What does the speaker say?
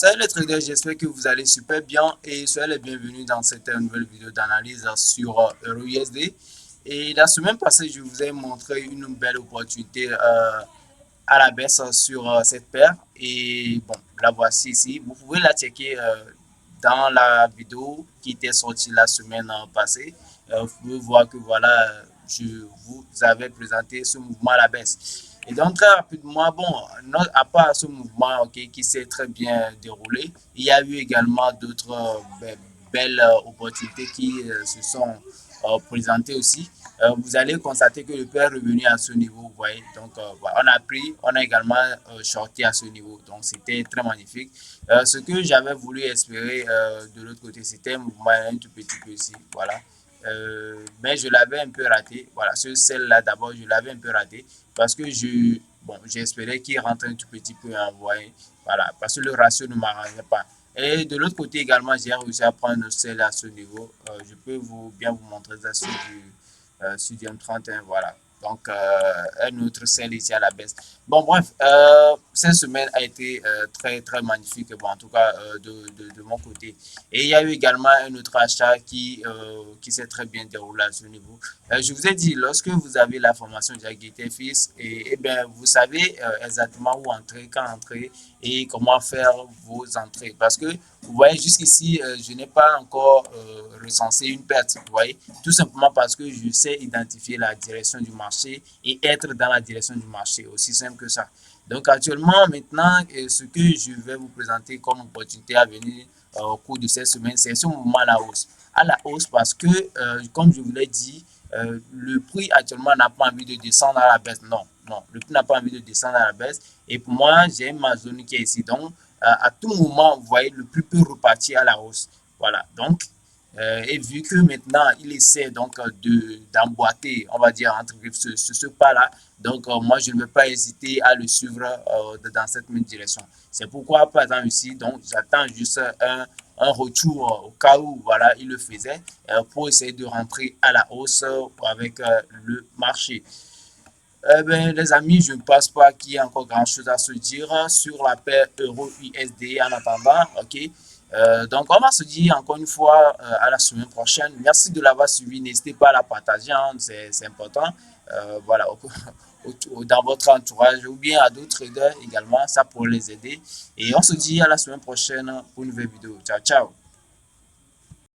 Salut les traders, j'espère que vous allez super bien et soyez les bienvenus dans cette nouvelle vidéo d'analyse sur EURUSD. Et la semaine passée, je vous ai montré une belle opportunité à la baisse sur cette paire. Et bon, la voici ici. Vous pouvez la checker dans la vidéo qui était sortie la semaine passée. Vous pouvez voir que voilà, je vous avais présenté ce mouvement à la baisse. Et donc, très rapidement, bon, à part ce mouvement qui s'est très bien déroulé, il y a eu également d'autres belles opportunités qui se sont présentées aussi. Vous allez constater que le prix est revenu à ce niveau, vous voyez. Donc, voilà, on a également shorté à ce niveau. Donc, c'était très magnifique. Ce que j'avais voulu espérer de l'autre côté, c'était un mouvement un tout petit peu ici, voilà. Mais je l'avais un peu raté. Voilà, celle-là d'abord, je l'avais un peu raté parce que j'espérais qu'il rentre un tout petit peu en voyez. Voilà, parce que le ratio ne m'arrangeait pas. Et de l'autre côté également, j'ai réussi à prendre celle à ce niveau. Je peux bien vous montrer ça sur du M31, voilà. Donc, un autre sel ici à la baisse. Bon, bref, cette semaine a été très, très magnifique, bon, en tout cas de mon côté. Et il y a eu également un autre achat qui s'est très bien déroulé à ce niveau. Je vous ai dit, lorsque vous avez la formation de GTFIS, et bien, vous savez exactement où entrer, quand entrer et comment faire vos entrées. Parce que, vous voyez, jusqu'ici, je n'ai pas encore recensé une perte, vous voyez, tout simplement parce que je sais identifier la direction du marché et être dans la direction du marché, aussi simple que ça. Donc, actuellement, maintenant, ce que je vais vous présenter comme opportunité à venir au cours de cette semaine, c'est ce mouvement à la hausse. À la hausse parce que, comme je vous l'ai dit, le prix actuellement n'a pas envie de descendre à la baisse. Non, non, le prix n'a pas envie de descendre à la baisse. Et pour moi, j'ai ma zone qui est ici. Donc, à tout moment, vous voyez, le prix peut repartir à la hausse. Voilà. Donc, et vu que maintenant, il essaie donc d'emboîter, on va dire, entre ce pas-là, donc moi, je ne vais pas hésiter à le suivre dans cette même direction. C'est pourquoi, par exemple, ici, donc, j'attends juste un retour au cas où voilà, il le faisait pour essayer de rentrer à la hausse avec le marché. Ben, les amis, je ne pense pas qu'il y ait encore grand-chose à se dire sur la paire euro-USD en attendant. Ok. Donc, on va se dire encore une fois à la semaine prochaine. Merci de l'avoir suivi. N'hésitez pas à la partager, hein, c'est important. Voilà, dans votre entourage ou bien à d'autres traders également, ça pourrait les aider. Et on se dit à la semaine prochaine pour une nouvelle vidéo. Ciao, ciao.